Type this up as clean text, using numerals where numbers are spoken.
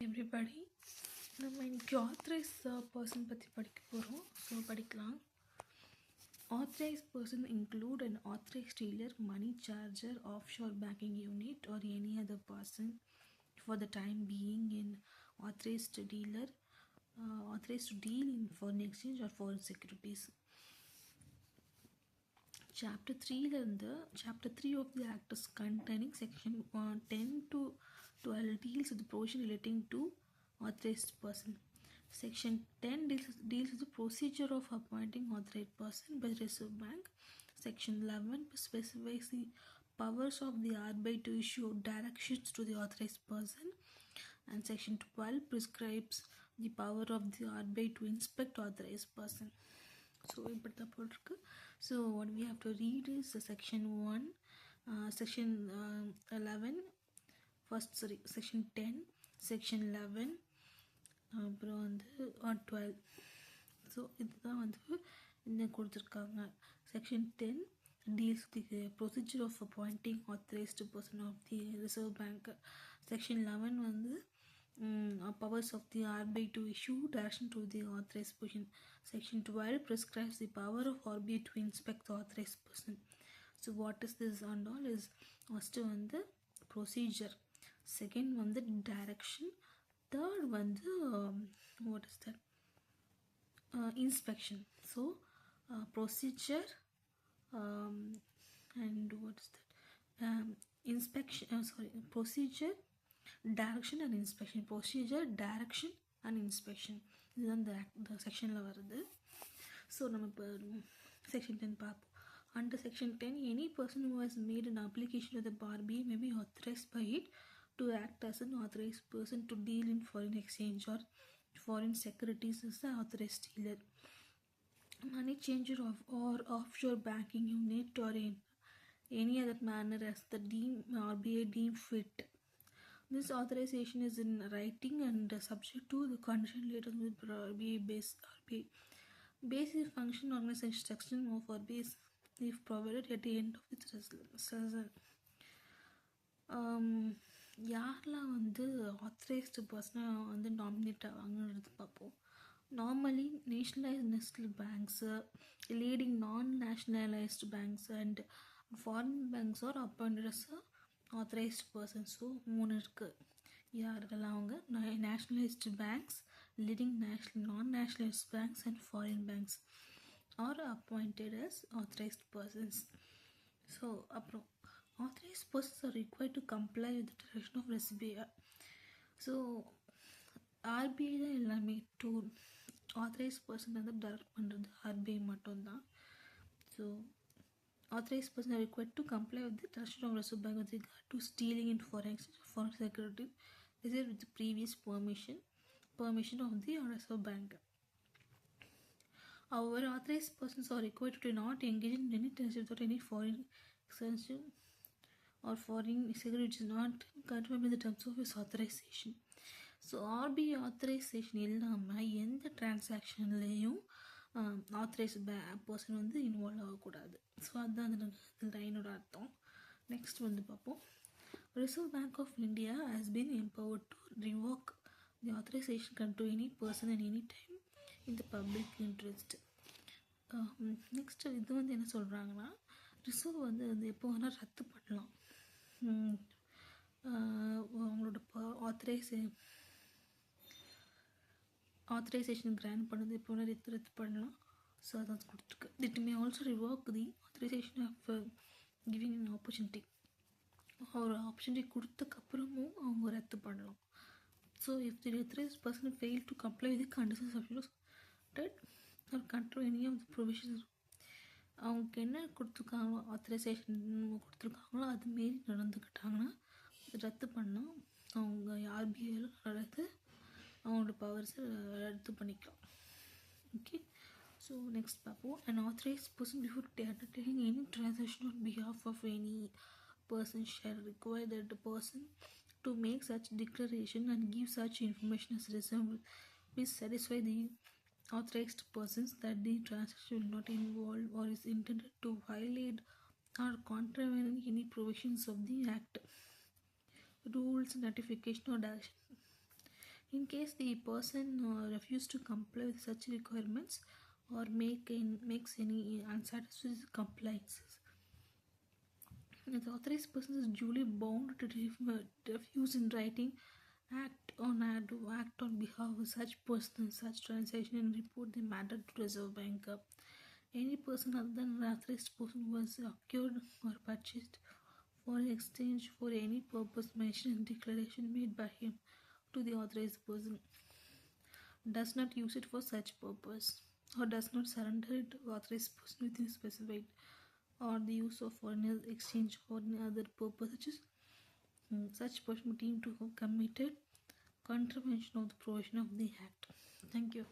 everybody, நம்ம இன்னைக்கு authorized person பற்றி படிக்க போகிறோம். ஸோ படிக்கலாம். Authorized person include an authorized dealer, money charger, offshore banking unit or any other person for the time being in authorized dealer, authorized to deal in foreign exchange or foreign securities. Chapter 3 of the Act is containing section 10 to 12 deals with the provision relating to authorized person. Section 10 deals with the procedure of appointing authorized person by the Reserve Bank. Section 11 specifies the powers of the RBI to issue directions to the authorized person, and section 12 prescribes the power of the RBI to inspect authorized person. So what we have to read is section 1, section 11, section 10, section 11, அப்புறம் வந்து 12. So இதுதான் வந்து இன்னும் கொடுத்துருக்காங்க. Section 10 deals with the procedure of appointing authorized person of the Reserve Bank. Section 11 வந்து powers of the RBI to issue direction to the authorized person. Section 12 prescribes the power of RBI to inspect the authorized person. So what is this and all is first வந்து procedure, second வந்து direction, third வந்து what is that inspection. So procedure and what is that procedure, direction and inspection. Procedure, direction and inspection, இதுதான் இந்த செக்ஷனில் வருது. So நம்ம இப்போ section 10 பார்ப்போம். Under section 10, any person who has made an application to the RBI may be authorized by it to act as an authorized person to deal in foreign exchange or foreign securities as the authorized dealer, money changer or offshore banking unit or in any other manner as the RBI deem fit. This authorization is in writing and subject to the condition later with RBI basic function organization section of RBI if provided at the end of its session. யாரெல்லாம் வந்து authorised பர்சனாக வந்து nominate ஆவாங்கன்றது பார்ப்போம். Normally nationalised banks, leading non nationalised banks and foreign banks are appointed as authorized persons. So 3 இருக்குது. யாருக்கெல்லாம் அவங்க nationalised banks, leading non nationalised banks and foreign banks are appointed as authorized persons. So அப்புறம் authorized persons are required to comply with the direction of SBI. So RBI தான் எல்லாமே. To authorized person வந்து direct பண்ணுறது RBI மட்டும்தான். So authorized person are required to comply with the direction of Reserve Bank with regard to stealing in foreign exchange, foreign security, received with the previous permission of the Reserve Bank. However, authorized persons are required to not engage in any transaction without any foreign exchange or foreign security which is not confirmed with the terms of his authorization. So RBI authorization இல்லாமல் எந்த டிரான்சாக்ஷன்லேயும் authorized person வந்து involve ஆகக்கூடாது. So அதுதான் அந்த லைனோட அர்த்தம். Next வந்து பார்ப்போம். Reserve Bank of India has been empowered to revoke the authorisation to any person and any time in the public interest. Next இது வந்து என்ன சொல்கிறாங்கன்னா, ரிசர்வ் வந்து எப்போ வேணால் ரத்து பண்ணலாம். அவங்களோட ஆத்தரைசேஷன் கிராண்ட் பண்ணது எப்போ வேணால் ரத்து பண்ணலாம். ஸோ அதான் கொடுத்துருக்கு. It may also revoke the authorisation of giving an opportunity. ஒரு ஆப்பர்ச்சுனிட்டி கொடுத்தக்கப்புறமும் அவங்க ரத்து பண்ணலாம். So if the authorized person fail to comply with the conditions of or control any of the provisions, அவங்களுக்கு என்ன கொடுத்துருக்காங்களோ ஆத்தரைசேஷன் கொடுத்துருக்காங்களோ அது மாரி நடந்துக்கிட்டாங்கன்னா ரத்து பண்ணால் அவங்க RBIயில் நடந்து அவங்களோட பவர்ஸை ரத்து பண்ணிக்கலாம். ஓகே, ஸோ நெக்ஸ்ட் பார்ப்போம். An authorized person before undertaking any transaction on behalf of any person shall require that the person to make such declaration and give such information as reasonable will satisfy the authorized persons that the transaction will not involve or is intended to violate or contravene any provisions of the Act, rules, notification or direction. In case the person refuses to comply with such requirements or makes any unsatisfactory compliances, the authorized person is duly bound to refuse in writing, act on behalf of such person, such transaction, and report the matter to Reserve Bank. Any person other than an authorized person was acquired or purchased for exchange for any purpose mentioned in declaration made by him to the authorized person, does not use it for such purpose, or does not surrender it to authorized person within specified, or the use of foreign exchange for any other purpose such as such person deemed to have committed contravention of the provision of the act. Thank you.